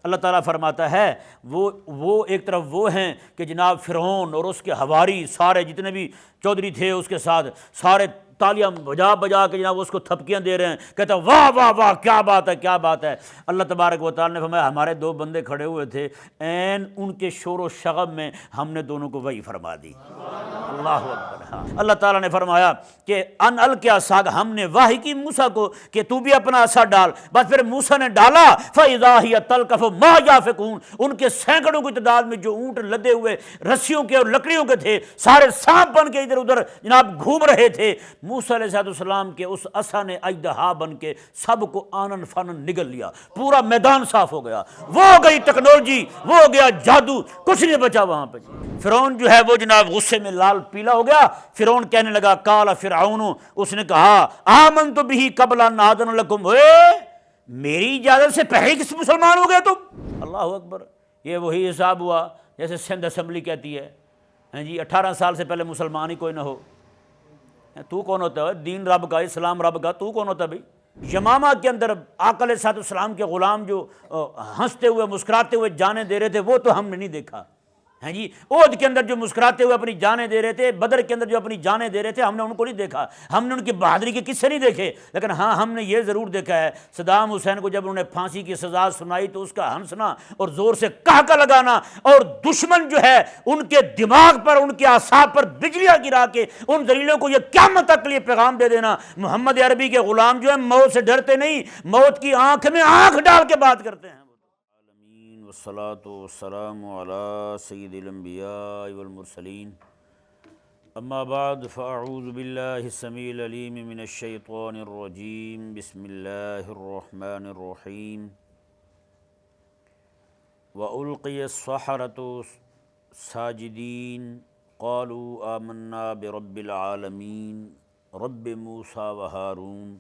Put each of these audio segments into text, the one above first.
اللہ تعالیٰ فرماتا ہے وہ ایک طرف وہ ہیں کہ جناب فرعون اور اس کے حواری سارے جتنے بھی چودھری تھے اس کے ساتھ سارے تالیاں بجا بجا کے جناب اس کو تھپکیاں دے رہے ہیں، کہتا ہے واہ واہ واہ کیا بات ہے کیا بات ہے۔ اللہ تبارک و تعالیٰ نے فرمایا ہمارے دو بندے کھڑے ہوئے تھے، عین ان کے شور و شغب میں ہم نے دونوں کو وحی فرما دی۔ اللہ اکبر۔ ہاں، اللہ تعالیٰ نے فرمایا کہ ان القیا عصاک، ہم نے وحی کی موسیٰ کو کہ تو بھی اپنا عصا ڈال، بس پھر موسیٰ نے ڈالا فَإِذَا هِيَ تَلْقَفُ مَا يَأْفِكُونَ، ان کے سینکڑوں کی تعداد میں جو اونٹ لدے ہوئے رسیوں کے اور لکڑیوں کے تھے سارے سانپ بن کے ادھر ادھر جناب گھوم رہے تھے، موسیٰ علیہ السلام کے اس عصا نے اژدہا بن کے سب کو آنن فانن نگل لیا، پورا میدان صاف ہو گیا، وہ ہو گئی ٹیکنالوجی، وہ ہو گیا جادو، کچھ نہیں بچا وہاں پہ۔ فرعون جو ہے وہ جناب غصے میں لال پیلا ہو گیا۔ فرعون کہنے لگا قال فرعون، اس نے کہا آمنت بہ قبل ان آذن لکم، میری اجازت سے پہلے کس مسلمان ہو گئے تم؟ اللہ اکبر۔ یہ وہی حساب ہوا جیسے سندھ اسمبلی کہتی ہے ہاں جی 18 سال سے پہلے مسلمان ہی کوئی نہ ہو، تو کون ہوتا ہے؟ دین رب کا، اسلام رب کا، تو کون ہوتا ہے بھائی؟ یمامہ کے اندر آقا علیہ السلام کے غلام جو ہنستے ہوئے مسکراتے ہوئے جانیں دے رہے تھے وہ تو ہم نے نہیں دیکھا ہیں جی، احد کے اندر جو مسکراتے ہوئے اپنی جانیں دے رہے تھے، بدر کے اندر جو اپنی جانیں دے رہے تھے، ہم نے ان کو نہیں دیکھا، ہم نے ان کی بہادری کے قصے نہیں دیکھے، لیکن ہاں ہم نے یہ ضرور دیکھا ہے صدام حسین کو جب انہوں نے پھانسی کی سزا سنائی تو اس کا ہنسنا اور زور سے کہکا لگانا، اور دشمن جو ہے ان کے دماغ پر ان کے اعصاب پر بجلیاں گرا کے ان ذلیلوں کو یہ قیامت تک کے لیے پیغام دے دینا محمد عربی کے غلام جو ہیں موت سے ڈرتے نہیں، موت کی آنکھ میں آنکھ ڈال کے بات کرتے ہیں۔ والصلاة والسلام على سید الانبیاء والمرسلین، اما بعد فاعوذ باللہ السمیع العلیم من الشیطان الرجیم، بسم اللہ الرحمن الرحیم۔ وَأُلْقِيَ السَّحَرَةُ ساجدین قالوا آمنا برب العالمین رب موسیٰ وہارون،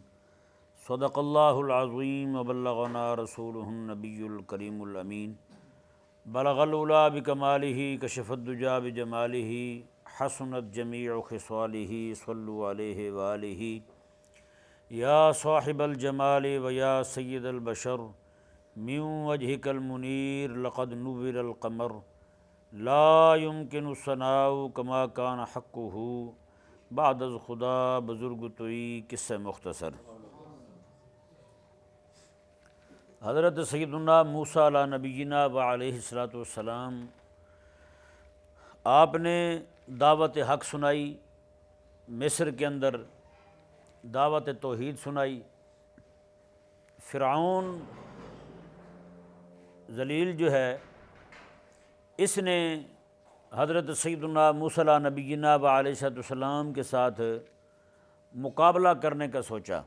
صدق اللہ العظیم وبلغنا رسولہ النبی الکریم الامین، بلغ العلا بکمالہ کشف الدجی بجمالہ، حسنت جمیع خصالہ صلوا علیہ وآلہ، یا صاحب الجمال و یا سید البشر من وجہک المنیر لقد نور القمر، لا يمکن الثناء کما کان حقہ بعد از خدا بزرگ توئی۔ قصہ مختصر، حضرت سیدنا موسیٰ علیہ نبینا و علیہ السلام آپ نے دعوت حق سنائی، مصر کے اندر دعوت توحید سنائی۔ فرعون ذلیل جو ہے اس نے حضرت سیدنا موسیٰ علیہ نبینا و علیہ السلام کے ساتھ مقابلہ کرنے کا سوچا۔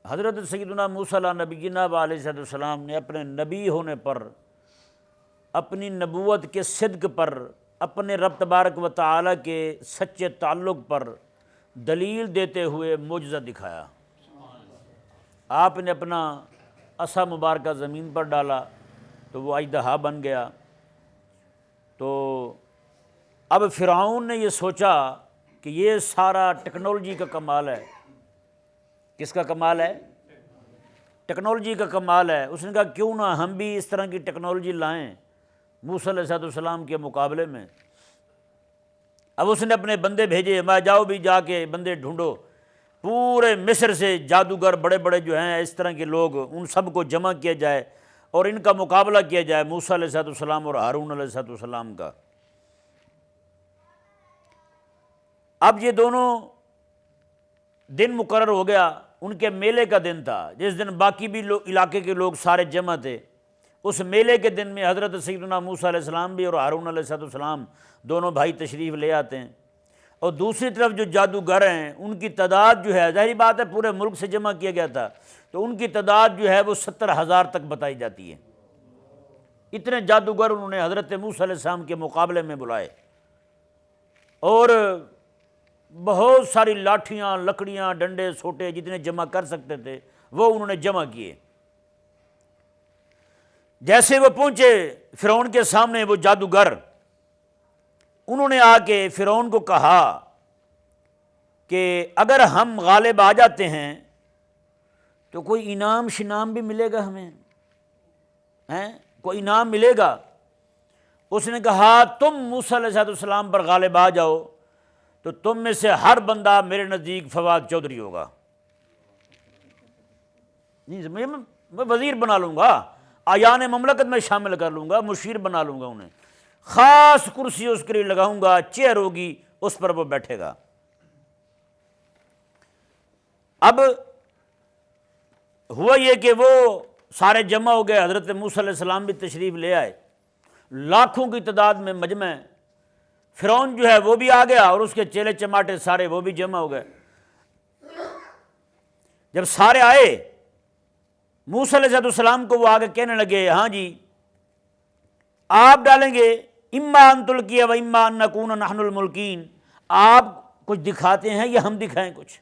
حضرت سیدنا موسیٰ علیہ نبینا و علیہ السلام نے اپنے نبی ہونے پر، اپنی نبوت کے صدق پر، اپنے رب تبارک و تعالیٰ کے سچے تعلق پر دلیل دیتے ہوئے معجزہ دکھایا۔ آپ نے اپنا عصا مبارکہ زمین پر ڈالا تو وہ اژدہا بن گیا۔ تو اب فرعون نے یہ سوچا کہ یہ سارا ٹیکنالوجی کا کمال ہے۔ کس کا کمال ہے؟ ٹیکنالوجی کا کمال ہے۔ اس نے کہا کیوں نہ ہم بھی اس طرح کی ٹیکنالوجی لائیں موسیٰ علیہ السلام کے مقابلے میں۔ اب اس نے اپنے بندے بھیجے، میں جاؤ بھی جا کے بندے ڈھونڈو، پورے مصر سے جادوگر بڑے بڑے جو ہیں اس طرح کے لوگ، ان سب کو جمع کیا جائے اور ان کا مقابلہ کیا جائے موسیٰ علیہ السلام اور ہارون علیہ السلام کا۔ اب یہ دونوں دن مقرر ہو گیا، ان کے میلے کا دن تھا جس دن باقی بھی علاقے کے لوگ سارے جمع تھے۔ اس میلے کے دن میں حضرت سیدنا موسیٰ علیہ السلام بھی اور ہارون علیہ السلام دونوں بھائی تشریف لے آتے ہیں، اور دوسری طرف جو جادوگر ہیں ان کی تعداد جو ہے ظاہری بات ہے پورے ملک سے جمع کیا گیا تھا تو ان کی تعداد جو ہے وہ 70,000 تک بتائی جاتی ہے۔ اتنے جادوگر انہوں نے حضرت موسیٰ علیہ السلام کے مقابلے میں بلائے، اور بہت ساری لاٹھیاں، لکڑیاں، ڈنڈے، سوٹے جتنے جمع کر سکتے تھے وہ انہوں نے جمع کیے۔ جیسے وہ پہنچے فرعون کے سامنے وہ جادوگر، انہوں نے آ کے فرعون کو کہا کہ اگر ہم غالب آ جاتے ہیں تو کوئی انعام شنام بھی ملے گا ہمیں، ہیں کوئی انعام ملے گا۔ اس نے کہا تم موسیٰ علیہ السلام پر غالب آ جاؤ تو تم میں سے ہر بندہ میرے نزدیک فواد چودھری ہوگا، میں وزیر بنا لوں گا، آیان مملکت میں شامل کر لوں گا، مشیر بنا لوں گا، انہیں خاص کرسی اس کے لیے لگاؤں گا، چیئر ہوگی، اس پر وہ بیٹھے گا۔ اب ہوا یہ کہ وہ سارے جمع ہو گئے، حضرت موسیٰ علیہ السلام بھی تشریف لے آئے، لاکھوں کی تعداد میں مجمع ہے۔ فرعون جو ہے وہ بھی آ گیا اور اس کے چیلے چماٹے سارے وہ بھی جمع ہو گئے۔ جب سارے آئے موسیٰ علیہ السلام کو وہ آگے کہنے لگے ہاں جی آپ ڈالیں گے، اما ان تلقی و اما ان نکون نحن الملکین، آپ کچھ دکھاتے ہیں یا ہم دکھائیں کچھ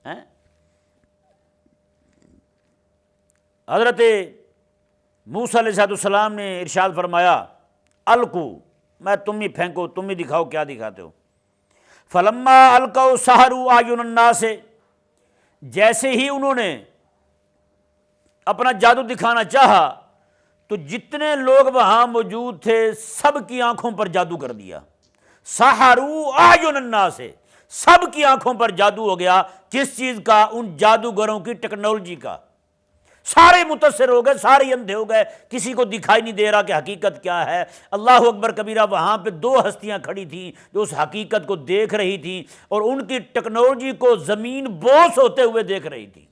ہیں؟ حضرت موسیٰ علیہ السلام نے ارشاد فرمایا القو، میں تم ہی پھینکو، تم ہی دکھاؤ کیا دکھاتے ہو۔ فلما القوا سحروا اعین الناس، جیسے ہی انہوں نے اپنا جادو دکھانا چاہا تو جتنے لوگ وہاں موجود تھے سب کی آنکھوں پر جادو کر دیا۔ سحروا اعین الناس، سب کی آنکھوں پر جادو ہو گیا۔ کس چیز کا؟ ان جادوگروں کی ٹیکنالوجی کا۔ سارے متاثر ہو گئے، سارے اندھے ہو گئے، کسی کو دکھائی نہیں دے رہا کہ حقیقت کیا ہے۔ اللہ اکبر کبیرہ، وہاں پہ دو ہستیاں کھڑی تھیں جو اس حقیقت کو دیکھ رہی تھیں اور ان کی ٹیکنالوجی کو زمین بوس ہوتے ہوئے دیکھ رہی تھی۔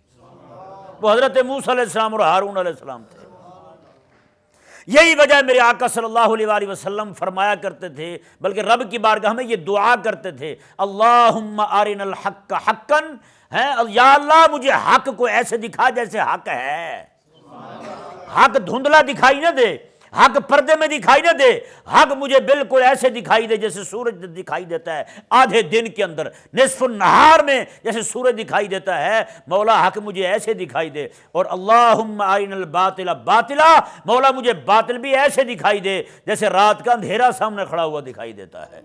وہ حضرت موسیٰ علیہ السلام اور ہارون علیہ السلام تھے۔ یہی وجہ میرے آقا صلی اللہ علیہ وآلہ وسلم فرمایا کرتے تھے، بلکہ رب کی بارگاہ میں یہ دعا کرتے تھے اللہم ارنا الحق حقا، یا اللہ مجھے حق کو ایسے دکھا جیسے حق ہے، حق دھندلا دکھائی نہ دے، حق پردے میں دکھائی نہ دے، حق مجھے بالکل ایسے دکھائی دے جیسے سورج دکھائی دیتا ہے آدھے دن کے اندر، نصف النہار میں جیسے سورج دکھائی دیتا ہے، مولا حق مجھے ایسے دکھائی دے۔ اور اللہم ارنا الباطل باطلا، مولا مجھے باطل بھی ایسے دکھائی دے جیسے رات کا اندھیرا سامنے کھڑا ہوا دکھائی دیتا ہے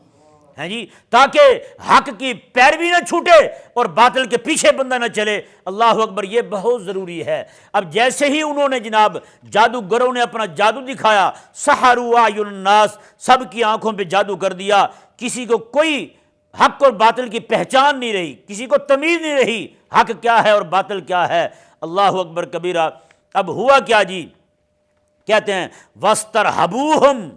جی، تاکہ حق کی پیروی نہ چھوٹے اور باطل کے پیچھے بندہ نہ چلے۔ اللہ اکبر، یہ بہت ضروری ہے۔ اب جیسے ہی انہوں نے جناب جادوگروں نے اپنا جادو دکھایا، سحروا اعین الناس، سب کی آنکھوں پہ جادو کر دیا، کسی کو کوئی حق اور باطل کی پہچان نہیں رہی، کسی کو تمیز نہیں رہی حق کیا ہے اور باطل کیا ہے۔ اللہ اکبر کبیرہ۔ اب ہوا کیا جی؟ کہتے ہیں وَاسْتَرْهَبُوهُمْ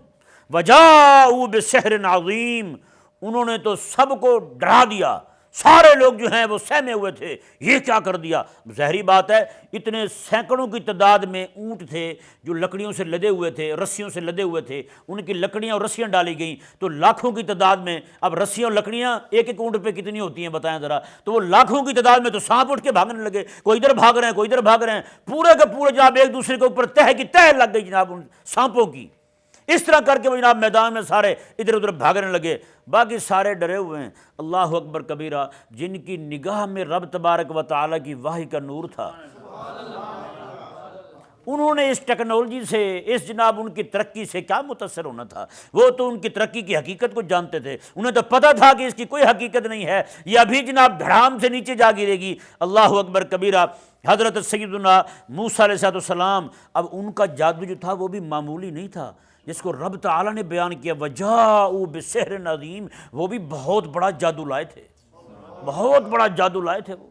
وَجَاءُوا بِسِحْرٍ عَظِيمٍ، انہوں نے تو سب کو ڈرا دیا، سارے لوگ جو ہیں وہ سہمے ہوئے تھے، یہ کیا کر دیا۔ ظاہری بات ہے، اتنے سینکڑوں کی تعداد میں اونٹ تھے جو لکڑیوں سے لدے ہوئے تھے، رسیوں سے لدے ہوئے تھے، ان کی لکڑیاں اور رسیاں ڈالی گئیں تو لاکھوں کی تعداد میں، اب رسیاں اور لکڑیاں ایک ایک اونٹ پہ کتنی ہوتی ہیں بتائیں ذرا، تو وہ لاکھوں کی تعداد میں تو سانپ اٹھ کے بھاگنے لگے، کوئی ادھر بھاگ رہے ہیں کوئی ادھر بھاگ رہے ہیں، پورے کے پورے جناب ایک دوسرے کے اوپر تہہ کی تہہ لگ گئی جناب ان سانپوں کی۔ اس طرح کر کے وہ جناب میدان میں سارے ادھر ادھر بھاگنے لگے، باقی سارے ڈرے ہوئے ہیں۔ اللہ اکبر کبیرہ، جن کی نگاہ میں رب تبارک و تعالیٰ کی وحی کا نور تھا، انہوں نے اس ٹیکنالوجی سے، اس جناب ان کی ترقی سے کیا متاثر ہونا تھا؟ وہ تو ان کی ترقی کی حقیقت کو جانتے تھے، انہیں تو پتہ تھا کہ اس کی کوئی حقیقت نہیں ہے، یہ ابھی جناب دھڑام سے نیچے جا گرے گی۔ اللہ اکبر کبیرہ۔ حضرت سیدنا موسیٰ علیہ السلام، اب ان کا جادو جو تھا وہ بھی معمولی نہیں تھا، جس کو رب تعالیٰ نے بیان کیا وَجَاءُوا بِسِحْرٍ عَظِيمٍ، وہ بھی بہت بڑا جادو لائے تھے، بہت بڑا جادو لائے تھے وہ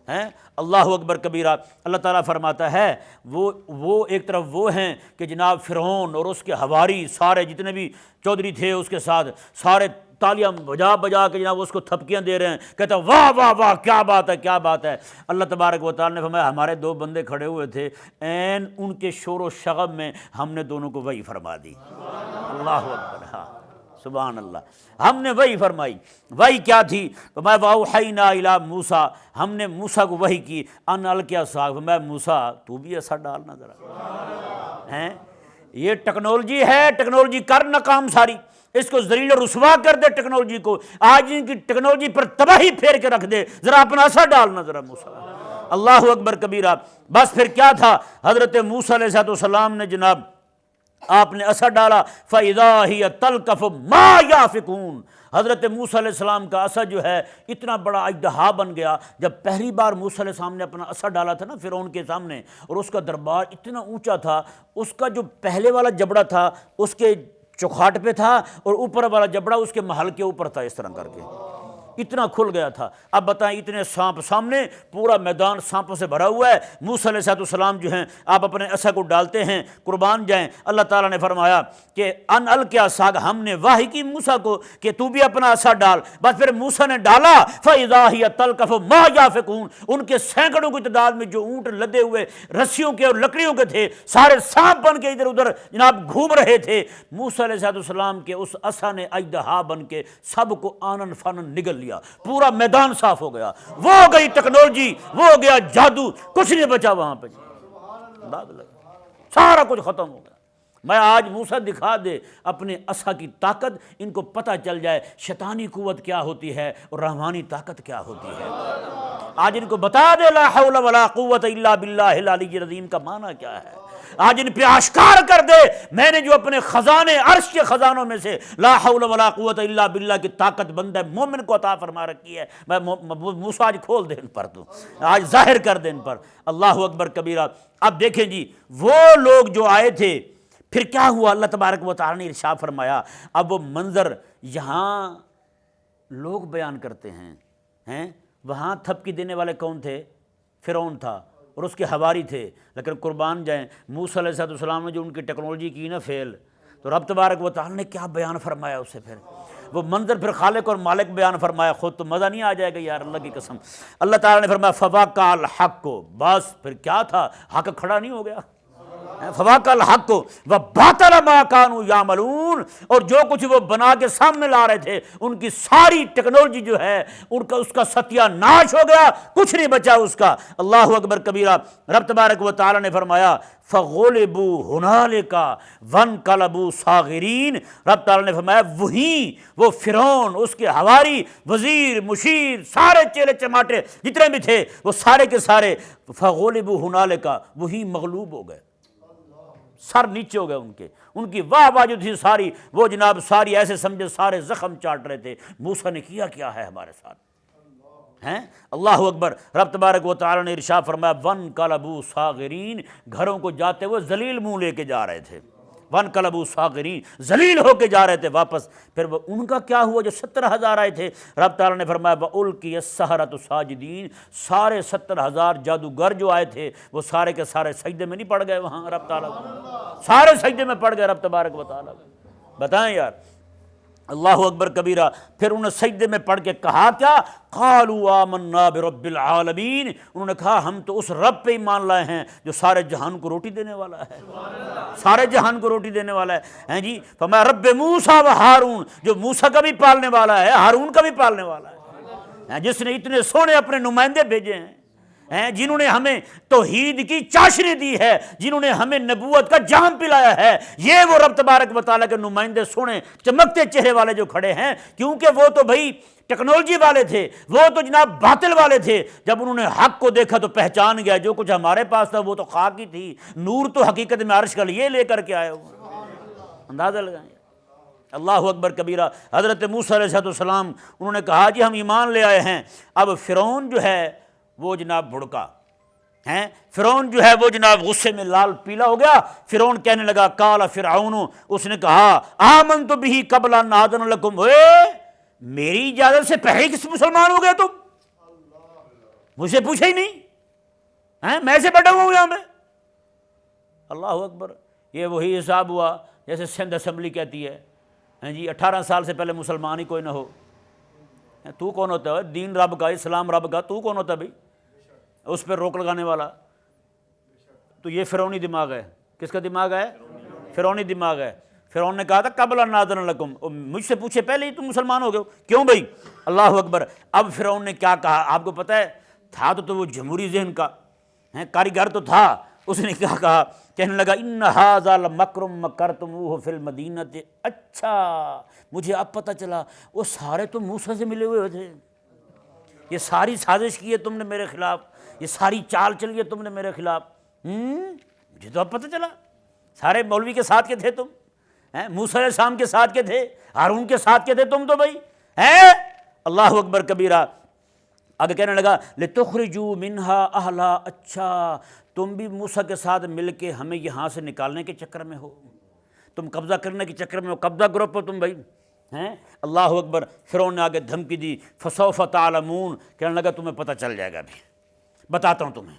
ہیں۔ اللہ اکبر کبیرہ۔ اللہ تعالیٰ فرماتا ہے وہ ایک طرف وہ ہیں کہ جناب فرعون اور اس کے حواری سارے جتنے بھی چودھری تھے اس کے ساتھ سارے تالیاں بجا بجا کے جناب اس کو تھپکیاں دے رہے ہیں، کہتا ہے واہ واہ واہ کیا بات ہے کیا بات ہے۔ اللہ تبارک و تعالیٰ نے فرمایا ہمارے دو بندے کھڑے ہوئے تھے، عین ان کے شور و شغب میں ہم نے دونوں کو وحی فرما دی۔ اللہ اکبر، ہاں سبحان اللہ، ہم نے وحی فرمائی۔ وحی کیا تھی؟ فرمایا وَأَوْحَيْنَا إِلَىٰ موسیٰ، ہم نے موسیٰ کو وحی کی ان القی عصاک، فرمایا موسیٰ تو بھی ایسا ڈالنا ذرا ہیں۔ یہ ٹیکنالوجی ہے، ٹیکنالوجی کر ناکام ساری، اس کو ذلیل و رسوا کر دے ٹیکنالوجی کو، آج ان کی ٹیکنالوجی پر تباہی پھیر کے رکھ دے، ذرا اپنا اثر ڈالنا ذرا موسیٰ۔ اللہ اکبر کبیرہ۔ بس پھر کیا تھا؟ حضرت موسیٰ علیہ السلام نے جناب آپ نے اثر ڈالا، فَإِذَا هِيَ تَلْقَفُ مَا يَأْفِكُونَ، حضرت موسیٰ علیہ السلام کا عصا جو ہے اتنا بڑا اژدہا بن گیا. جب پہلی بار موسیٰ علیہ السلام نے اپنا عصا ڈالا تھا نا فرعون کے سامنے، اور اس کا دربار اتنا اونچا تھا، اس کا جو پہلے والا جبڑا تھا اس کے چوکھاٹ پہ تھا، اور اوپر والا جبڑا اس کے محل کے اوپر تھا، اس طرح کر کے اتنا کھل گیا تھا. اب بتائیں اتنے سانپ سامنے، پورا میدان سانپوں سے بھرا ہوا ہے. موسیٰ علیہ السلام جو ہیں آپ اپنے عصا کو ڈالتے ہیں، قربان جائیں. اللہ تعالیٰ نے فرمایا کہ ان القیا ساگ، ہم نے واہی کی موسیٰ کو کہ تو بھی اپنا عصا ڈال. بس پھر موسیٰ نے ڈالا، فَإِذَا هِيَ تَلْقَفُ مَا يَأْفِكُونَ، ان کے سینکڑوں کی تعداد میں جو اونٹ لدے ہوئے رسیوں کے اور لکڑیوں کے تھے، سارے سانپ بن کے ادھر ادھر جناب گھوم رہے تھے. موسیٰ علیہ السلام کے اس عصا نے اژدہا بن کے سب کو آنن فانن نگل لیا، پورا میدان صاف ہو گیا. وہ ہو گئی ٹیکنالوجی، وہ ہو گیا جادو، کچھ نہیں بچا وہاں پہ، سارا کچھ ختم ہو گیا. میں آج موسیٰ دکھا دے اپنے عصا کی طاقت، ان کو پتہ چل جائے شیطانی قوت کیا ہوتی ہے اور رحمانی طاقت کیا ہوتی ہے. آج ان کو بتا دے لا حول ولا قوت الا باللہ العلی العظیم کا معنی کیا ہے. آج ان پہ آشکار کر دے میں نے جو اپنے خزانے عرش کے خزانوں میں سے لا حول ولا قوت الا باللہ کی طاقت بندہ مومن کو عطا فرما رکھی ہے، میں موسیٰ آج کھول دے ان پر، تو آج ظاہر کر دے ان پر. اللہ اکبر کبیرہ. اب دیکھیں جی وہ لوگ جو آئے تھے پھر کیا ہوا، اللہ تبارک و تعالیٰ نے ارشاد فرمایا. اب وہ منظر یہاں لوگ بیان کرتے ہیں، وہاں تھپکی دینے والے کون تھے؟ فرعون تھا اور اس کے حواری تھے. لیکن قربان جائیں موسیٰ علیہ السلام نے جو ان کی ٹیکنالوجی کی نا فیل، تو رب تبارک و تعالیٰ نے کیا بیان فرمایا اسے. پھر وہ منظر پھر خالق اور مالک بیان فرمایا. خود تو مزہ نہیں آ جائے گا یار، اللہ کی قسم. اللہ تعالیٰ نے فرمایا فَوَقَعَ الْحَقُّ، بس پھر کیا تھا، حق کھڑا نہیں ہو گیا. فَوَقَعَ الْحَقُّ وَبَاطَلَ مَا كَانُوا يَعْمَلُونَ، اور جو کچھ وہ بنا کے سامنے لا رہے تھے ان کی ساری ٹیکنالوجی جو ہے ان کا اس کا ستیہ ناش ہو گیا، کچھ نہیں بچا اس کا. اللہ اکبر کبیرہ. رب تبارک و تعالیٰ نے فرمایا فَغُلِبُوا هُنَالِكَ وَانقَلَبُوا صَاغِرِينَ. رب تعالیٰ نے فرمایا وہیں وہ فرعون، اس کے حواری، وزیر، مشیر، سارے چیلے چماٹے جتنے بھی تھے وہ سارے کے سارے فَغُلِبُوا هُنَالِكَ وہیں مغلوب ہو گئے، سر نیچے ہو گئے ان کی واہ واہ جو تھی ساری، وہ جناب ساری ایسے سمجھے سارے زخم چاٹ رہے تھے. موسیٰ نے کیا ہے ہمارے ساتھ ہیں. اللہ اکبر. رب تبارک و تعالیٰ نے ارشاد فرمایا وَانقَلَبُوا صَاغِرِينَ، گھروں کو جاتے ہوئے ذلیل منہ لے کے جا رہے تھے. وَانقَلَبُوا صَاغِرِينَ، ذلیل ہو کے جا رہے تھے واپس. پھر وہ ان کا کیا ہوا جو 70,000 آئے تھے؟ رب تعالیٰ نے فرمایا وَأُلْقِيَ السَّحَرَةُ سَاجِدِينَ، سارے 70,000 جادوگر جو آئے تھے وہ سارے کے سارے سجدے میں نہیں پڑ گئے. وہاں رب تعالیٰ سارے سجدے میں پڑ گئے رب تبارک و تعالیٰ. بتائیں یار. اللہ اکبر کبیرہ. پھر انہوں نے سجدے میں پڑھ کے کہا کیا؟ قالوا آمنا برب العالمین، انہوں نے کہا ہم تو اس رب پہ ایمان لائے ہیں جو سارے جہان کو روٹی دینے والا ہے، سارے جہان کو روٹی دینے والا ہے جی. فرمایا رب موسیٰ و ہارون، جو موسیٰ کا بھی پالنے والا ہے، ہارون کا بھی پالنے والا ہے، جس نے اتنے سونے اپنے نمائندے بھیجے ہیں، جنہوں نے ہمیں توحید کی چاشنی دی ہے، جنہوں نے ہمیں نبوت کا جام پلایا ہے. یہ وہ رب تبارک و تعالیٰ کے نمائندے سونے چمکتے چہرے والے جو کھڑے ہیں، کیونکہ وہ تو بھائی ٹیکنالوجی والے تھے، وہ تو جناب باطل والے تھے. جب انہوں نے حق کو دیکھا تو پہچان گیا جو کچھ ہمارے پاس تھا وہ تو خاک ہی تھی، نور تو حقیقت میں عرش کا یہ لے کر کے آئے ہو. اندازہ لگائیں. اللہ اکبر کبیرہ. حضرت موسیٰ علیہ السلام انہوں نے کہا جی ہم ایمان لے آئے ہیں. اب فرعون جو ہے وہ جناب بھڑکا ہیں، فرعون جو ہے وہ جناب غصے میں لال پیلا ہو گیا. فرعون کہنے لگا قال فرعون، اس نے کہا آمنت بہ قبل ان آذن لکم، میری اجازت سے پہلے کس مسلمان ہو گئے تم؟ مجھے پوچھا ہی نہیں، میں سے بیٹھا ہوں یہاں میں. اللہ اکبر. یہ وہی حساب ہوا جیسے سندھ اسمبلی کہتی ہے جی 18 سال سے پہلے مسلمان ہی کوئی نہ ہو. تو کون ہوتا ہے؟ دین رب کا، اسلام رب کا، تو کون ہوتا ہے بھائی اس پہ روک لگانے والا؟ تو یہ فرعونی دماغ ہے. کس کا دماغ ہے؟ فرعونی دماغ ہے. فرعون نے کہا تھا قبل ان آذن لکم، مجھ سے پوچھے پہلے ہی تم مسلمان ہو گئے ہو، کیوں بھائی؟ اللہ اکبر. اب فرعون نے کیا کہا آپ کو پتہ ہے؟ تھا تو وہ جمہوری ذہن کا کاریگر تو تھا. اس نے کیا کہا؟ کہنے لگا ان ھذا لمکر مکرتموہ فی المدینہ. اچھا مجھے اب پتہ چلا وہ سارے تو موسیٰ سے ملے ہوئے تھے، یہ ساری سازش کی ہے تم نے میرے خلاف، یہ ساری چال چلی ہے تم نے میرے خلاف. مجھے تو اب پتہ چلا سارے مولوی کے ساتھ کے تھے تم، موسیٰ علیہ السلام کے ساتھ کے تھے، ہارون کے ساتھ کے تھے تم تو بھائی. ہے؟ اللہ اکبر کبیرہ۔ آگے کہنے لگا لِتُخْرِجُوا مِنْهَا أَهْلَهَا، اچھا تم بھی موسیٰ کے ساتھ مل کے ہمیں یہاں سے نکالنے کے چکر میں ہو، تم قبضہ کرنے کے چکر میں ہو، قبضہ گروپ ہو تم بھائی ہیں۔ اللہ اکبر۔ فرعون نے آگے دھمکی دی فَسَوْفَ تَعْلَمُونَ، کہنے لگا تمہیں پتہ چل جائے گا، ابھی بتاتا ہوں تمہیں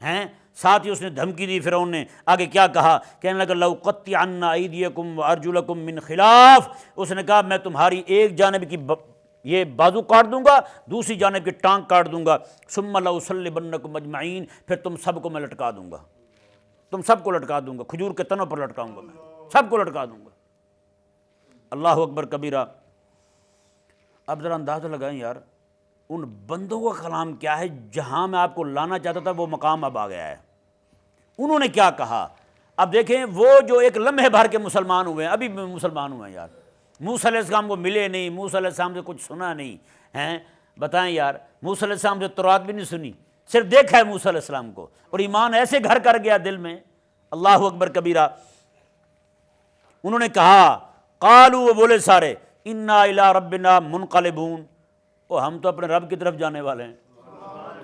ہیں۔ ساتھ ہی اس نے دھمکی دی فرعون نے، آگے کیا کہا، کہنے لگا لَأُقَطِّعَنَّ أَيْدِيَكُمْ وَأَرْجُلَكُمْ مِنْ خِلَافٍ، اس نے کہا میں تمہاری ایک جانب کی یہ بازو کاٹ دوں گا، دوسری جانب کی ٹانگ کاٹ دوں گا، ثُمَّ لَأُصَلِّبَنَّكُمْ أَجْمَعِينَ، پھر تم سب کو میں لٹکا دوں گا، تم سب کو لٹکا دوں گا، کھجور کے تنوں پر لٹکاؤں گا، میں سب کو لٹکا دوں گا۔ اللہ اکبر کبیرہ۔ اب ذرا اندازہ لگائیں یار، ان بندوں کا کلام کیا ہے، جہاں میں آپ کو لانا چاہتا تھا وہ مقام اب آ گیا ہے۔ انہوں نے کیا کہا، اب دیکھیں وہ جو ایک لمحے بھر کے مسلمان ہوئے ہیں، ابھی بھی مسلمان ہوئے ہیں یار، موسیٰ علیہ السلام کو ملے نہیں، موسیٰ علیہ السلام سے کچھ سنا نہیں ہیں، بتائیں یار، موسیٰ علیہ السلام سے تورات بھی نہیں سنی، صرف دیکھا ہے موسیٰ علیہ السلام کو، اور ایمان ایسے گھر کر گیا دل میں۔ اللہ اکبر کبیرہ۔ انہوں نے کہا قالوا، وہ بولے سارے انا الی ربنا منقلبون، او ہم تو اپنے رب کی طرف جانے والے ہیں،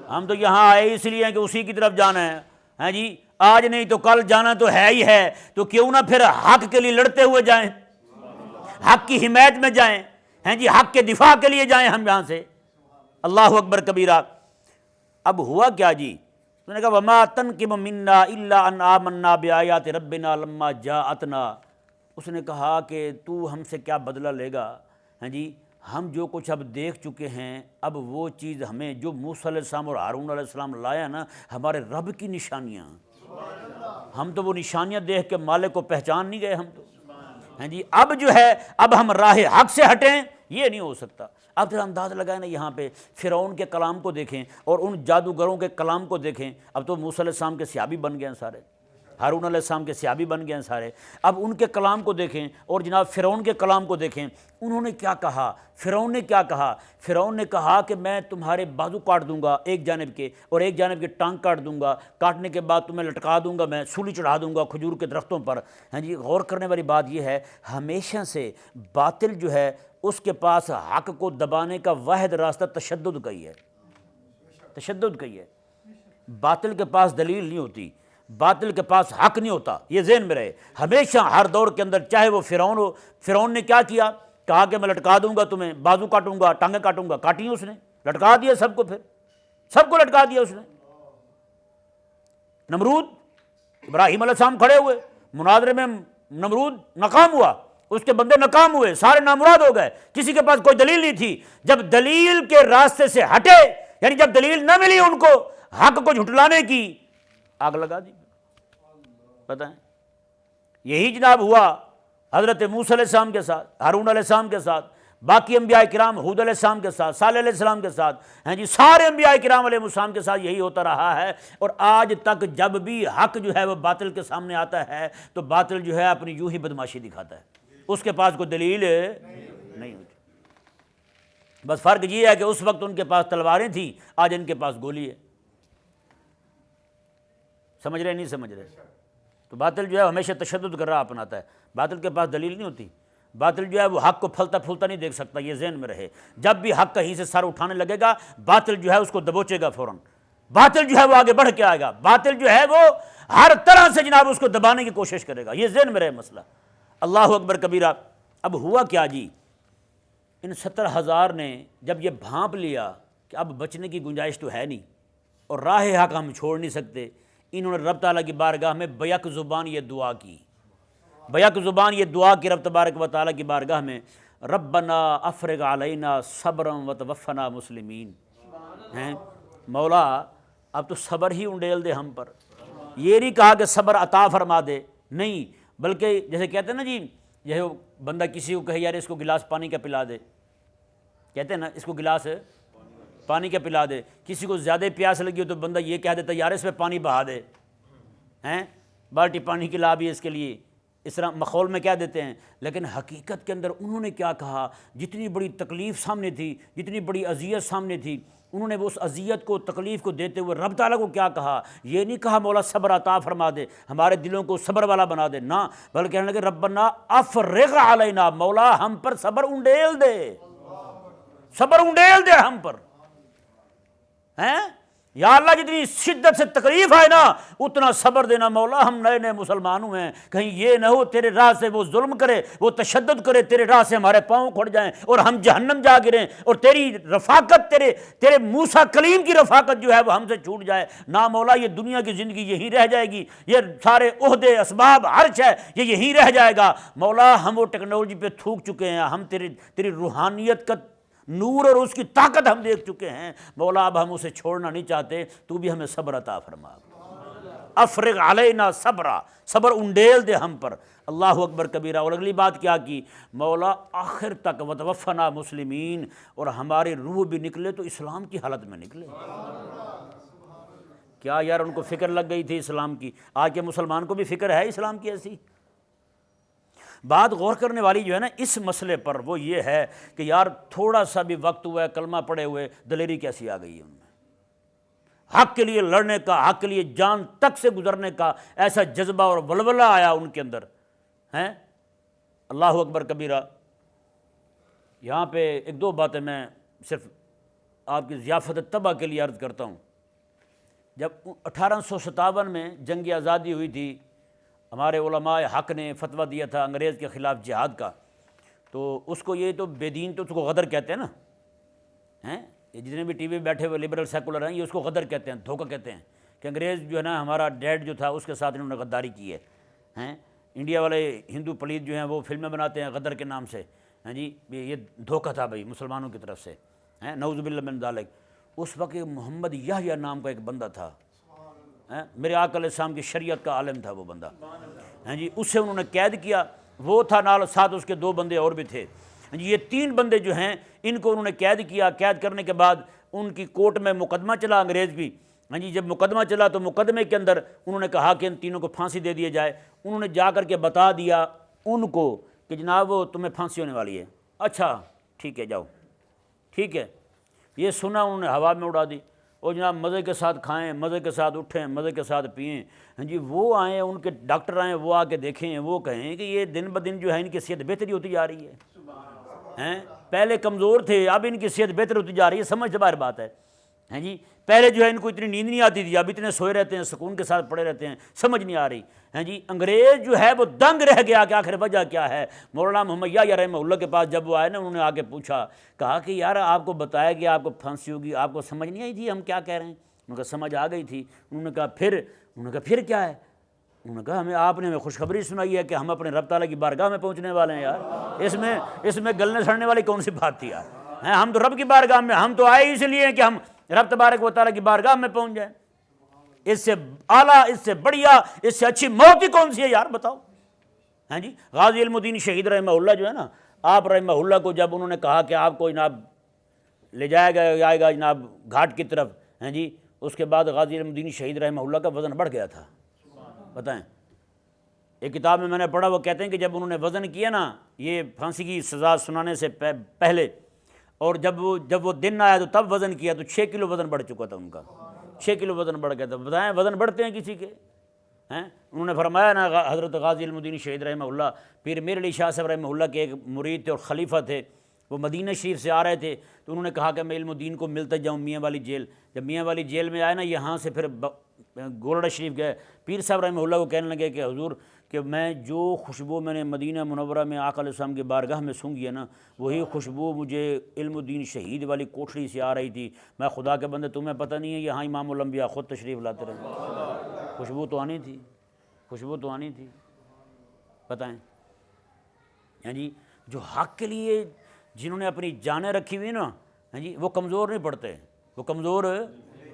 ہم تو یہاں آئے اس لیے ہیں کہ اسی کی طرف جانا ہے، ہاں جی، آج نہیں تو کل جانا تو ہے ہی ہے، تو کیوں نہ پھر حق کے لیے لڑتے ہوئے جائیں، حق کی حمایت میں جائیں، ہیں جی، حق کے دفاع کے لیے جائیں ہم یہاں سے۔ اللہ اکبر کبیرہ۔ اب ہوا کیا جی، انہوں نے کہا وما تنقم منا الا ان آمنا بآیات ربنا لما جاءتنا، اس نے کہا کہ تو ہم سے کیا بدلہ لے گا، ہاں جی، ہم جو کچھ اب دیکھ چکے ہیں، اب وہ چیز ہمیں جو موسیٰ علیہ السلام اور ہارون علیہ السلام لایا نا، ہمارے رب کی نشانیاں، ہم تو وہ نشانیاں دیکھ کے مالک کو پہچان نہیں گئے ہم تو، ہاں جی، اب جو ہے اب ہم راہ حق سے ہٹیں، یہ نہیں ہو سکتا۔ اب ذرا انداز لگائیں نا، یہاں پہ فرعون کے کلام کو دیکھیں اور ان جادوگروں کے کلام کو دیکھیں، اب تو موسیٰ علیہ السلام کے صحابی بن گئے ہیں سارے، ہارون علیہ السلام کے صحابی بن گئے ہیں سارے، اب ان کے کلام کو دیکھیں اور جناب فرعون کے کلام کو دیکھیں، انہوں نے کیا کہا، فرعون نے کیا کہا، فرعون نے کہا کہ میں تمہارے بازو کاٹ دوں گا ایک جانب کے، اور ایک جانب کے ٹانگ کاٹ دوں گا، کاٹنے کے بعد تمہیں لٹکا دوں گا، میں سولی چڑھا دوں گا کھجور کے درختوں پر۔ ہاں جی، غور کرنے والی بات یہ ہے، ہمیشہ سے باطل جو ہے اس کے پاس حق کو دبانے کا واحد راستہ تشدد کا ہی ہے، تشدد کا ہی ہے۔ باطل کے پاس دلیل نہیں ہوتی، باطل کے پاس حق نہیں ہوتا، یہ ذہن میں رہے ہمیشہ ہر دور کے اندر، چاہے وہ فرعون ہو۔ فرعون نے کیا کیا، کہا کہ میں لٹکا دوں گا تمہیں، بازو کاٹوں گا، ٹانگیں کاٹوں گا، کاٹی اس نے، لٹکا دیا سب کو، پھر سب کو لٹکا دیا اس نے۔ نمرود، ابراہیم علیہ السلام کھڑے ہوئے مناظرے میں، نمرود ناکام ہوا، اس کے بندے ناکام ہوئے، سارے نامراد ہو گئے، کسی کے پاس کوئی دلیل نہیں تھی۔ جب دلیل کے راستے سے ہٹے، یعنی جب دلیل نہ ملی ان کو حق کو جھٹلانے کی، آگ لگا دی۔ بتائیں، یہی جناب ہوا حضرت موسیٰ علیہ السلام کے ساتھ، ہارون علیہ السلام کے ساتھ، باقی انبیاء کرام، ہود علیہ السلام کے ساتھ، صالح علیہ السلام کے ساتھ، ہیں جی، سارے انبیاء کرام علیہ السلام کے ساتھ یہی ہوتا رہا ہے۔ اور آج تک جب بھی حق جو ہے وہ باطل کے سامنے آتا ہے تو باطل جو ہے اپنی یوں ہی بدماشی دکھاتا ہے، اس کے پاس کوئی دلیل نہیں ہوتی۔ بس فرق یہ ہے کہ اس وقت ان کے پاس تلواریں تھیں، آج ان کے پاس گولی ہے۔ سمجھ رہے نہیں سمجھ رہے؟ تو باطل جو ہے ہمیشہ تشدد کر رہا اپناتا ہے، باطل کے پاس دلیل نہیں ہوتی، باطل جو ہے وہ حق کو پھلتا پھولتا نہیں دیکھ سکتا، یہ ذہن میں رہے۔ جب بھی حق کہیں سے سر اٹھانے لگے گا، باطل جو ہے اس کو دبوچے گا فوراً، باطل جو ہے وہ آگے بڑھ کے آئے گا، باطل جو ہے وہ ہر طرح سے جناب اس کو دبانے کی کوشش کرے گا، یہ ذہن میں رہے مسئلہ۔ اللہ اکبر کبیرہ۔ اب ہوا کیا جی، ان 70,000 نے جب یہ بھانپ لیا کہ اب بچنے کی گنجائش تو ہے نہیں اور راہ حق ہم چھوڑ نہیں سکتے، انہوں نے رب تعالیٰ کی بارگاہ میں بیک زبان یہ دعا کی، بیک زبان یہ دعا کی رب تبارک و تعالیٰ کی بارگاہ میں، ربنا افرغ علینا صبرا وتوفنا مسلمین، ہیں مولا اب تو صبر ہی انڈیل دے ہم پر، یہ نہیں کہا کہ صبر عطا فرما دے، نہیں، بلکہ جیسے کہتے ہیں نا جی، یہ بندہ کسی کو کہے یار اس کو گلاس پانی کا پلا دے، کہتے ہیں نا اس کو گلاس پانی کا پلا دے، کسی کو زیادہ پیاس لگی ہو تو بندہ یہ کہہ دیتا یار اس پہ پانی بہا دے، ہیں بالٹی پانی کی لا بھی اس کے لیے، اس طرح مخول میں کہہ دیتے ہیں۔ لیکن حقیقت کے اندر انہوں نے کیا کہا، جتنی بڑی تکلیف سامنے تھی، جتنی بڑی اذیت سامنے تھی، انہوں نے اس اذیت کو تکلیف کو دیتے ہوئے رب تعالیٰ کو کیا کہا، یہ نہیں کہا مولا صبر عطا فرما دے، ہمارے دلوں کو صبر والا بنا دے، نہ، بلکہ کہنے لگے ربنا افرغ علینا، مولا ہم پر صبر انڈیل دے، صبر انڈیل دے ہم پر ہیں یا اللہ، جتنی شدت سے تکلیف آئے نا اتنا صبر دینا مولا، ہم نئے نئے مسلمان ہوئے ہیں، کہیں یہ نہ ہو تیرے راہ سے وہ ظلم کرے، وہ تشدد کرے، تیرے راہ سے ہمارے پاؤں کھڑ جائیں اور ہم جہنم جا گریں، اور تیری رفاقت، تیرے موسیٰ کلیم کی رفاقت جو ہے وہ ہم سے چھوٹ جائے نا مولا۔ یہ دنیا کی زندگی یہی رہ جائے گی، یہ سارے عہدے اسباب عرش ہے یہ یہی رہ جائے گا مولا۔ ہم وہ ٹیکنالوجی پہ تھوک چکے ہیں، ہم تیری روحانیت کا نور اور اس کی طاقت ہم دیکھ چکے ہیں مولا، اب ہم اسے چھوڑنا نہیں چاہتے، تو بھی ہمیں صبر عطا فرما، افرغ علینا صبرا، صبر انڈیل دے ہم پر۔ اللہ اکبر کبیرہ۔ اور اگلی بات کیا کی مولا، آخر تک وتوفنا مسلمین، اور ہماری روح بھی نکلے تو اسلام کی حالت میں نکلے۔ کیا یار ان کو فکر لگ گئی تھی اسلام کی، آج کے مسلمان کو بھی فکر ہے اسلام کی ایسی؟ بات غور کرنے والی جو ہے نا اس مسئلے پر وہ یہ ہے کہ یار تھوڑا سا بھی وقت ہوا ہے کلمہ پڑے ہوئے دلیری کیسی آ گئی ہے ان میں، حق کے لیے لڑنے کا، حق کے لیے جان تک سے گزرنے کا ایسا جذبہ اور ولولہ آیا ان کے اندر ہیں۔ اللہ اکبر کبیرہ۔ یہاں پہ ایک دو باتیں میں صرف آپ کی ضیافت طبع کے لیے عرض کرتا ہوں۔ جب 1857 میں جنگ آزادی ہوئی تھی، ہمارے علماء حق نے فتویٰ دیا تھا انگریز کے خلاف جہاد کا، تو اس کو یہ تو بے دین تو اس کو غدر کہتے ہیں نا، ہیں یہ جتنے بھی ٹی وی بیٹھے ہوئے لبرل سیکولر ہیں یہ اس کو غدر کہتے ہیں، دھوکہ کہتے ہیں کہ انگریز جو ہے نا ہمارا ڈیڈ جو تھا اس کے ساتھ انہوں نے غداری کی ہے، ہیں انڈیا والے ہندو پلیت جو ہیں وہ فلمیں بناتے ہیں غدر کے نام سے، ہیں جی یہ دھوکہ تھا بھائی مسلمانوں کی طرف سے، ہیں نعوذ باللہ من ذالک۔ اس وقت محمد یحییٰ نام کا ایک بندہ تھا، میرے آقا علیہ السلام کی شریعت کا عالم تھا وہ بندہ، ہیں جی اسے انہوں نے قید کیا، وہ تھا نال ساتھ اس کے دو بندے اور بھی تھے، جی یہ تین بندے جو ہیں ان کو انہوں نے قید کیا۔ قید کرنے کے بعد ان کی کورٹ میں مقدمہ چلا انگریز بھی، ہاں جی جب مقدمہ چلا تو مقدمے کے اندر انہوں نے کہا کہ ان تینوں کو پھانسی دے دیا جائے۔ انہوں نے جا کر کے بتا دیا ان کو کہ جناب وہ تمہیں پھانسی ہونے والی ہے۔ اچھا ٹھیک ہے جاؤ، ٹھیک ہے، یہ سنا انہوں نے ہوا میں اڑا دی، اور جناب مزے کے ساتھ کھائیں، مزے کے ساتھ اٹھیں، مزے کے ساتھ پئیں، ہاں جی وہ آئیں ان کے ڈاکٹر آئیں، وہ آ کے دیکھیں، وہ کہیں کہ یہ دن بدن جو ہے ان کی صحت بہتری ہوتی جا رہی ہے، ہیں پہلے کمزور تھے اب ان کی صحت بہتر ہوتی جا رہی ہے، سمجھ سے باہر بات ہے، ہیں جی پہلے جو ہے ان کو اتنی نیند نہیں آتی تھی، اب اتنے سوئے رہتے ہیں، سکون کے ساتھ پڑے رہتے ہیں، سمجھ نہیں آ رہی، ہیں جی انگریز جو ہے وہ دنگ رہ گیا کہ آخر وجہ کیا ہے۔ مولانا محمد یحییٰ رحمہ اللہ کے پاس جب وہ آئے نا انہوں نے آ کے پوچھا، کہا کہ یار آپ کو بتایا کہ آپ کو پھانسی ہوگی، آپ کو سمجھ نہیں آئی تھی ہم کیا کہہ رہے ہیں؟ انہوں نے کہا سمجھ آ گئی تھی۔ انہوں نے کہا پھر کیا ہے؟ انہوں نے کہا آپ نے ہمیں خوشخبری سنائی ہے کہ ہم اپنے رب تعالیٰ کی بارگاہ میں پہنچنے والے ہیں۔ یار اس میں گلنے سڑنے والی کون سی بات تھی یار؟ ہم تو رب کی بارگاہ میں، ہم تو آئے اس لیے کہ ہم رب تبارک و تعالیٰ کی بارگاہ میں پہنچ جائیں، اس سے اعلیٰ، اس سے بڑھیا، اس سے اچھی موت ہی کون سی ہے یار بتاؤ؟ ہیں جی غازی علم الدین شہید رحمہ اللہ جو ہے نا، آپ رحمہ اللہ کو جب انہوں نے کہا کہ آپ کو جناب لے جائے گا جناب گھاٹ کی طرف، ہیں جی اس کے بعد غازی علم الدین شہید رحمہ اللہ کا وزن بڑھ گیا تھا۔ بتائیں، ایک کتاب میں نے پڑھا، وہ کہتے ہیں کہ جب انہوں نے وزن کیا نا یہ پھانسی کی سزا سنانے سے پہلے، اور جب وہ دن آیا تو تب وزن کیا تو 6 کلو وزن بڑھ چکا تھا ان کا، 6 کلو وزن بڑھ گیا تھا۔ بتائیں وزن بڑھتے ہیں کسی کے؟ ہیں انہوں نے فرمایا نا حضرت غازی علم الدین شہید رحمہ اللہ، پیر میر علی شاہ صاحب رحمہ اللہ کے ایک مرید تھے اور خلیفہ تھے، وہ مدینہ شریف سے آ رہے تھے تو انہوں نے کہا کہ میں علم الدین کو ملتا جاؤں میاں والی جیل۔ جب میاں والی جیل میں آئے نا یہاں سے پھر گولڑا شریف گئے، پیر صاحب رحمہ اللہ کو کہنے لگے کہ حضور کہ میں جو خوشبو میں نے مدینہ منورہ میں آقا علیہ السلام کی بارگاہ میں سونگھی ہے نا، وہی خوشبو مجھے علم الدین شہید والی کوٹھڑی سے آ رہی تھی۔ میں خدا کے بندے تمہیں پتہ نہیں ہے یہاں امام الانبیاء خود تشریف لاتے رہے، خوشبو تو آنی تھی، خوشبو تو آنی تھی۔ بتائیں ہیں جی جو حق کے لیے جنہوں نے اپنی جانیں رکھی ہوئی نا، ہیں جی وہ کمزور نہیں پڑتے، وہ کمزور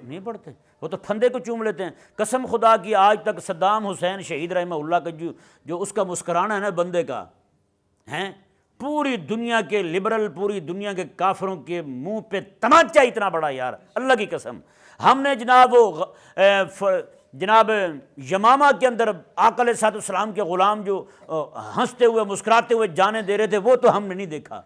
نہیں پڑتے، وہ تو پھندے کو چوم لیتے ہیں۔ قسم خدا کی آج تک صدام حسین شہید رحمہ اللہ کا جو اس کا مسکرانا ہے نا بندے کا، ہیں پوری دنیا کے لبرل، پوری دنیا کے کافروں کے منہ پہ تمانچہ اتنا بڑا یار، اللہ کی قسم۔ ہم نے جناب یمامہ کے اندر آقا علیہ السلام کے غلام جو ہنستے ہوئے مسکراتے ہوئے جانے دے رہے تھے وہ تو ہم نے نہیں دیکھا،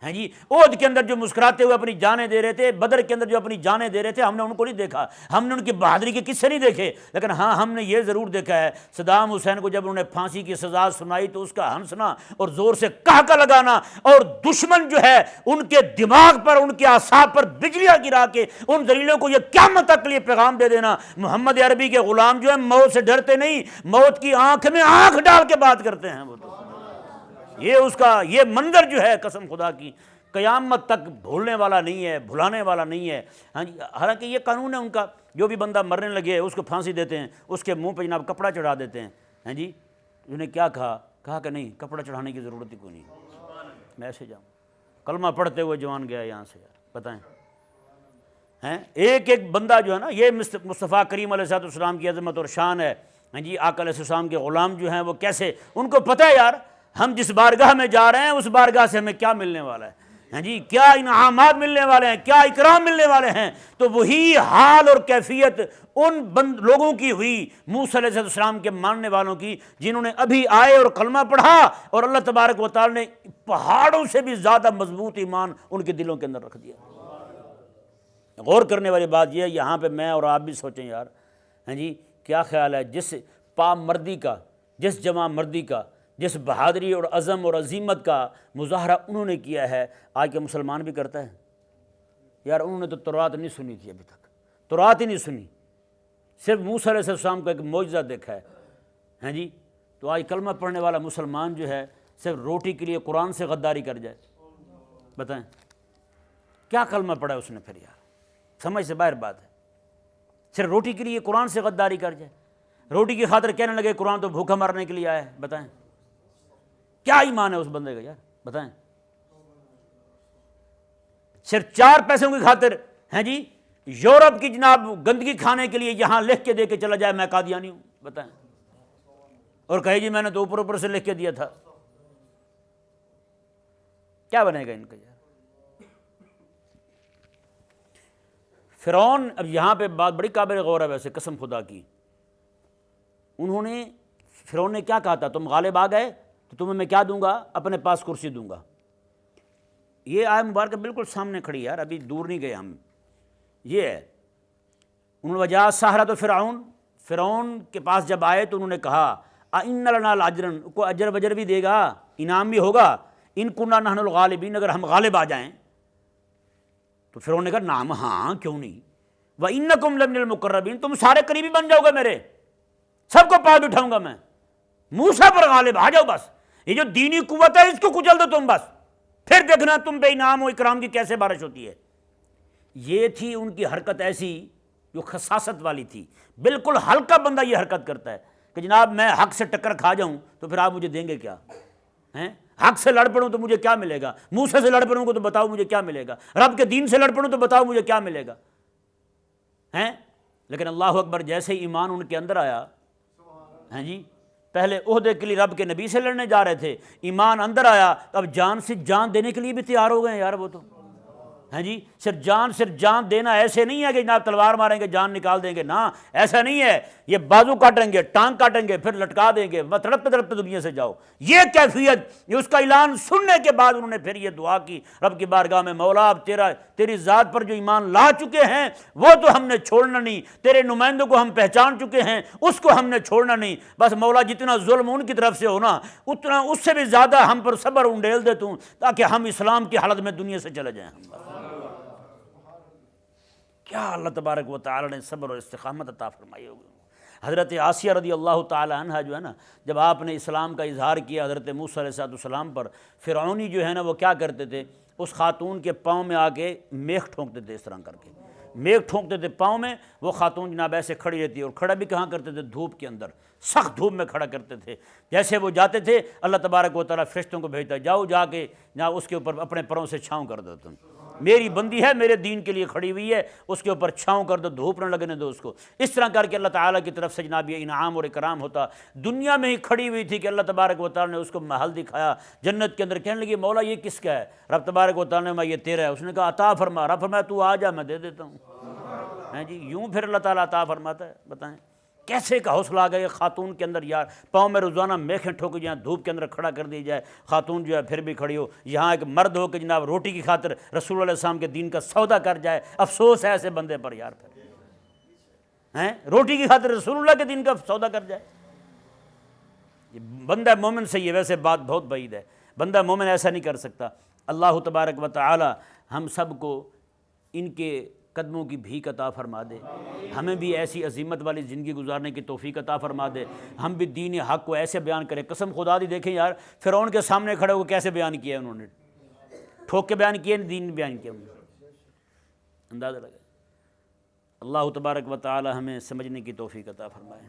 ہیں جی، احد کے اندر جو مسکراتے ہوئے اپنی جانیں دے رہے تھے، بدر کے اندر جو اپنی جانیں دے رہے تھے، ہم نے ان کو نہیں دیکھا، ہم نے ان کی بہادری کے قصے نہیں دیکھے، لیکن ہاں ہم نے یہ ضرور دیکھا ہے صدام حسین کو جب انہوں نے پھانسی کی سزا سنائی تو اس کا ہنسنا اور زور سے کہکا لگانا، اور دشمن جو ہے ان کے دماغ پر، ان کے اعصاب پر بجلیاں گرا کے ان ذلیلوں کو یہ قیامت تک کے لیے پیغام دے دینا، محمد عربی کے غلام جو ہیں موت سے ڈرتے نہیں، موت کی آنکھ میں آنکھ ڈال کے بات کرتے ہیں، وہ تو یہ اس کا یہ منظر جو ہے قسم خدا کی قیامت تک بھولنے والا نہیں ہے، بھلانے والا نہیں ہے۔ ہاں جی، حالانکہ یہ قانون ہے ان کا، جو بھی بندہ مرنے لگے اس کو پھانسی دیتے ہیں، اس کے منہ پہ جناب کپڑا چڑھا دیتے ہیں۔ ہاں جی، انہوں نے کیا کہا کہ نہیں، کپڑا چڑھانے کی ضرورت ہی کوئی نہیں، میں ایسے جاؤں۔ کلمہ پڑھتے ہوئے جوان گیا یہاں سے، یار بتائیں، ہیں ایک ایک بندہ جو ہے نا، یہ مصطفیٰ کریم علیہ السلام کی عظمت اور شان ہے۔ ہاں جی، آقا علیہ السلام کے غلام جو ہیں وہ کیسے، ان کو پتہ ہے یار ہم جس بارگاہ میں جا رہے ہیں اس بارگاہ سے ہمیں کیا ملنے والا ہے، ہاں جی، کیا انعامات ملنے والے ہیں، کیا اکرام ملنے والے ہیں۔ تو وہی حال اور کیفیت ان لوگوں کی ہوئی، موسیٰ علیہ السلام کے ماننے والوں کی، جنہوں نے ابھی آئے اور کلمہ پڑھا، اور اللہ تبارک و تعالی نے پہاڑوں سے بھی زیادہ مضبوط ایمان ان کے دلوں کے اندر رکھ دیا۔ غور کرنے والی بات یہ ہے، یہاں پہ میں اور آپ بھی سوچیں یار، ہاں جی، کیا خیال ہے جس پامردی کا، جس جمع مردی کا، جس بہادری اور عزم اور عظیمت کا مظاہرہ انہوں نے کیا ہے، آج کے مسلمان بھی کرتا ہے یار۔ انہوں نے تو تورات نہیں سنی تھی ابھی تک، تورات ہی نہیں سنی، صرف موسیٰ علیہ السلام کا ایک معجزہ دیکھا ہے، ہاں جی۔ تو آج کلمہ پڑھنے والا مسلمان جو ہے صرف روٹی کے لیے قرآن سے غداری کر جائے، بتائیں کیا کلمہ پڑھا ہے اس نے پھر یار، سمجھ سے باہر بات ہے۔ صرف روٹی کے لیے قرآن سے غداری کر جائے، روٹی کی خاطر کہنے لگے قرآن تو بھوکا مرنے کے لیے آیا ہے، بتائیں کیا ایمان ہے اس بندے کا یار، بتائیں۔ صرف 4 پیسوں کی خاطر، ہیں جی، یورپ کی جناب گندگی کھانے کے لیے یہاں لکھ کے دے کے چلا جائے میں قادیانی ہوں، بتائیں، اور کہے جی میں نے تو اوپر سے لکھ کے دیا تھا، کیا بنے گا ان کا یار۔ فرعون، اب یہاں پہ بات بڑی قابل غور ہے ویسے قسم خدا کی، فرعون نے کیا کہا تھا، تم غالب آ گئے تو تمہیں میں کیا دوں گا، اپنے پاس کرسی دوں گا۔ یہ آیت مبارکہ بالکل سامنے کھڑی یار، ابھی دور نہیں گئے ہم۔ یہ ہے، انہوں نے وجہ سحرۃ فرعون کے پاس جب آئے تو انہوں نے کہا اِنَّ لَنَا لَأَجْرًا، کو اجر وجر بھی دے گا، انعام بھی ہوگا، ان كُنَّا نَحْنُ الْغَالِبِينَ، اگر ہم غالب آ جائیں۔ تو فرعون نے کہا نعم، ہاں کیوں نہیں، وَإِنَّكُمْ لَمِنَ الْمُقَرَّبِينَ، تم سارے قریبی بن جاؤ گے میرے، سب کو پاس بٹھاؤں گا میں، موسیٰ پر غالب آ جاؤ بس، یہ جو دینی قوت ہے اس کو کچل دو تم بس، پھر دیکھنا تم پہ انعام و اکرام کی کیسے بارش ہوتی ہے۔ یہ تھی ان کی حرکت ایسی جو خساست والی تھی، بالکل ہلکا بندہ یہ حرکت کرتا ہے کہ جناب میں حق سے ٹکر کھا جاؤں تو پھر آپ مجھے دیں گے کیا، ہیں حق سے لڑ پڑوں تو مجھے کیا ملے گا، موسیٰ سے لڑ پڑوں گا تو بتاؤ مجھے کیا ملے گا، رب کے دین سے لڑ پڑوں تو بتاؤ مجھے کیا ملے گا، ہیں۔ لیکن اللہ اکبر، جیسے ایمان ان کے اندر آیا، ہیں جی، پہلے عہدے کے لیے رب کے نبی سے لڑنے جا رہے تھے، ایمان اندر آیا تو اب جان سے جان دینے کے لیے بھی تیار ہو گئے ہیں یار وہ تو، ہیں جی، صرف جان دینا ایسے نہیں ہے کہ جناب تلوار ماریں گے جان نکال دیں گے، نہ ایسا نہیں ہے، یہ بازو کاٹیں گے، ٹانگ کاٹیں گے، پھر لٹکا دیں گے، تڑپتے تڑپتے دنیا سے جاؤ، یہ کیفیت، یہ اس کا اعلان سننے کے بعد انہوں نے پھر یہ دعا کی رب کی بارگاہ میں، مولا اب تیری ذات پر جو ایمان لا چکے ہیں وہ تو ہم نے چھوڑنا نہیں، تیرے نمائندوں کو ہم پہچان چکے ہیں اس کو ہم نے چھوڑنا نہیں، بس مولا جتنا ظلم ان کی طرف سے ہونا اتنا اس سے بھی زیادہ ہم پر صبر انڈیل دے تو، تاکہ ہم اسلام کی حالت میں دنیا سے چلے جائیں۔ کیا اللہ تبارک و تعالی نے صبر اور استقامت عطا فرمائی ہوگی۔ حضرت آسیہ رضی اللہ تعالی عنہ جو ہے نا، جب آپ نے اسلام کا اظہار کیا حضرت موسیٰ علیہ السلام پر، فرعونی جو ہے نا وہ کیا کرتے تھے، اس خاتون کے پاؤں میں آ کے میخ ٹھونکتے تھے، اس طرح کر کے میخ ٹھونکتے تھے پاؤں میں، وہ خاتون جناب ایسے کھڑی رہتی، اور کھڑا بھی کہاں کرتے تھے، دھوپ کے اندر، سخت دھوپ میں کھڑا کرتے تھے۔ جیسے وہ جاتے تھے اللہ تبارک و تعالیٰ فرشتوں کو بھیجتا، جاؤ جا کے جہاں اس کے اوپر اپنے پروں سے چھاؤں کر دو، تم میری بندی ہے، میرے دین کے لیے کھڑی ہوئی ہے، اس کے اوپر چھاؤں کر دو، دھوپ نہ لگنے دو اس کو۔ اس طرح کر کے اللہ تعالیٰ کی طرف سے جناب یہ انعام اور اکرام ہوتا۔ دنیا میں ہی کھڑی ہوئی تھی کہ اللہ تبارک و تعالیٰ نے اس کو محل دکھایا جنت کے اندر، کہنے لگی مولا یہ کس کا ہے، رب تبارک و تعالیٰ نے یہ تیرا ہے، اس نے کہا عطا فرما، رب فرمایا تو آ جا میں دے دیتا ہوں، ہیں جی، یوں پھر اللہ تعالیٰ عطا فرماتا ہے، بتائیں کیسے کا حوصلہ آ گیا خاتون کے اندر یار، پاؤں میں روزانہ میخیں ٹھوکی جائیں، دھوپ کے اندر کھڑا کر دی جائے، خاتون جو ہے پھر بھی کھڑی ہو، یہاں ایک مرد ہو کہ جناب روٹی کی خاطر رسول اللہ علیہ السلام کے دین کا سودا کر جائے، افسوس ہے ایسے بندے پر یار، پھر ہیں روٹی کی خاطر رسول اللہ کے دین کا سودا کر جائے۔ بندہ مومن سے یہ ویسے بات بہت بعید ہے، بندہ مومن ایسا نہیں کر سکتا۔ اللہ تبارک و تعالی ہم سب کو ان کے قدموں کی بھیک عطا فرما دے، ہمیں بھی ایسی عظیمت والی زندگی گزارنے کی توفیق عطا فرما دے، ہم بھی دین حق کو ایسے بیان کریں۔ قسم خدا دی دیکھیں یار، فرعون کے سامنے کھڑے ہو کے کیسے بیان کیا انہوں نے، ٹھوک کے بیان کیا، دین بیان کیا انہوں نے، اندازہ لگا۔ اللہ تبارک و تعالی ہمیں سمجھنے کی توفیق عطا فرمائے۔